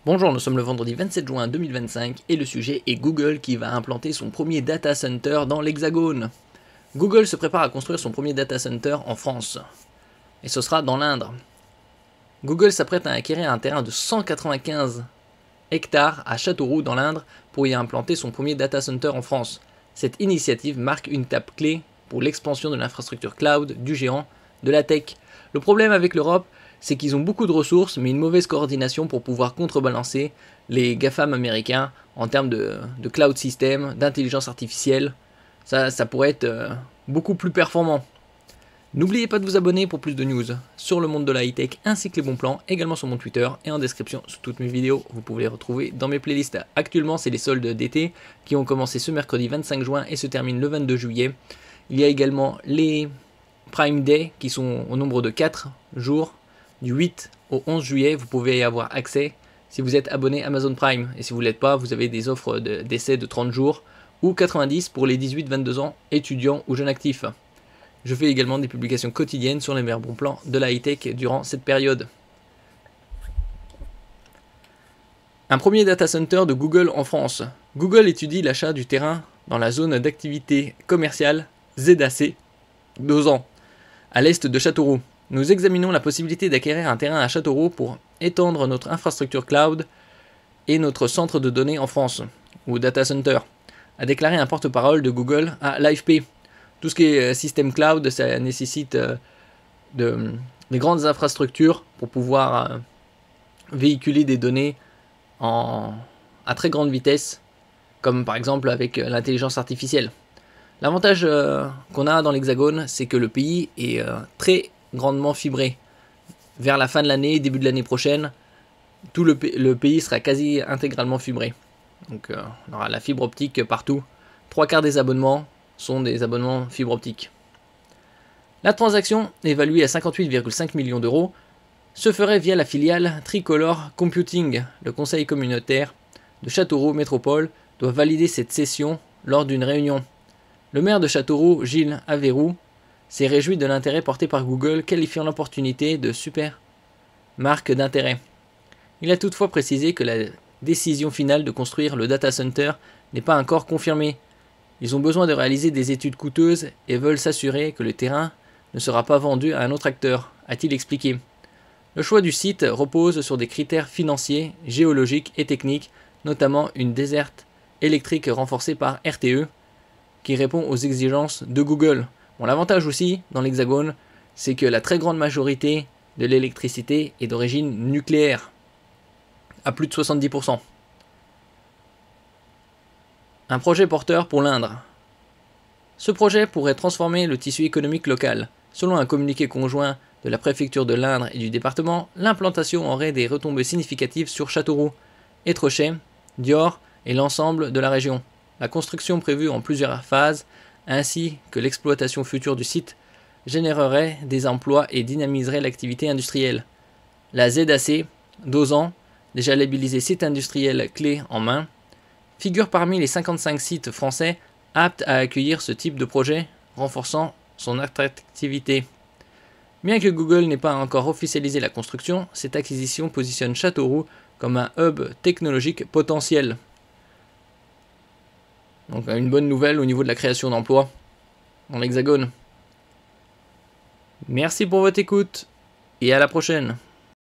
Bonjour, nous sommes le vendredi 27 juin 2025 et le sujet est Google qui va implanter son premier data center dans l'Hexagone. Google se prépare à construire son premier data center en France et ce sera dans l'Indre. Google s'apprête à acquérir un terrain de 195 hectares à Châteauroux dans l'Indre pour y implanter son premier data center en France. Cette initiative marque une étape clé pour l'expansion de l'infrastructure cloud du géant de la tech. Le problème avec l'Europe, c'est qu'ils ont beaucoup de ressources, mais une mauvaise coordination pour pouvoir contrebalancer les GAFAM américains en termes de cloud system, d'intelligence artificielle. Ça pourrait être beaucoup plus performant. N'oubliez pas de vous abonner pour plus de news sur le monde de la high-tech ainsi que les bons plans, également sur mon Twitter et en description sous toutes mes vidéos. Vous pouvez les retrouver dans mes playlists. Actuellement, c'est les soldes d'été qui ont commencé ce mercredi 25 juin et se terminent le 22 juillet. Il y a également les Prime Day qui sont au nombre de 4 jours. Du 8 au 11 juillet, vous pouvez y avoir accès si vous êtes abonné Amazon Prime. Et si vous ne l'êtes pas, vous avez des offres d'essai de 30 jours ou 90 pour les 18-22 ans, étudiants ou jeunes actifs. Je fais également des publications quotidiennes sur les meilleurs bons plans de la high-tech durant cette période. Un premier data center de Google en France. Google étudie l'achat du terrain dans la zone d'activité commerciale ZAC, 2 ans, à l'est de Châteauroux. Nous examinons la possibilité d'acquérir un terrain à Châteauroux pour étendre notre infrastructure cloud et notre centre de données en France, ou data center, a déclaré un porte-parole de Google à l'AFP. Tout ce qui est système cloud, ça nécessite des grandes infrastructures pour pouvoir véhiculer des données à très grande vitesse, comme par exemple avec l'intelligence artificielle. L'avantage qu'on a dans l'Hexagone, c'est que le pays est très grandement fibré. Vers la fin de l'année, début de l'année prochaine, tout le pays sera quasi intégralement fibré. Donc on aura la fibre optique partout. 3/4 des abonnements sont des abonnements fibre optique. La transaction, évaluée à 58,5 millions d'euros, se ferait via la filiale Tricolor Computing. Le conseil communautaire de Châteauroux Métropole doit valider cette cession lors d'une réunion. Le maire de Châteauroux, Gilles Averroux, s'est réjoui de l'intérêt porté par Google, qualifiant l'opportunité de super marque d'intérêt. Il a toutefois précisé que la décision finale de construire le data center n'est pas encore confirmée. Ils ont besoin de réaliser des études coûteuses et veulent s'assurer que le terrain ne sera pas vendu à un autre acteur, a-t-il expliqué. Le choix du site repose sur des critères financiers, géologiques et techniques, notamment une desserte électrique renforcée par RTE, qui répond aux exigences de Google. Bon, l'avantage aussi dans l'Hexagone, c'est que la très grande majorité de l'électricité est d'origine nucléaire, à plus de 70%. Un projet porteur pour l'Indre. Ce projet pourrait transformer le tissu économique local. Selon un communiqué conjoint de la préfecture de l'Indre et du département, l'implantation aurait des retombées significatives sur Châteauroux, Étrechet, Dior et l'ensemble de la région. La construction prévue en plusieurs phases, ainsi que l'exploitation future du site, générerait des emplois et dynamiserait l'activité industrielle. La ZAC, d'Ozan, déjà labellisée site industriel clé en main, figure parmi les 55 sites français aptes à accueillir ce type de projet, renforçant son attractivité. Bien que Google n'ait pas encore officialisé la construction, cette acquisition positionne Châteauroux comme un hub technologique potentiel. Donc une bonne nouvelle au niveau de la création d'emplois dans l'Hexagone. Merci pour votre écoute et à la prochaine.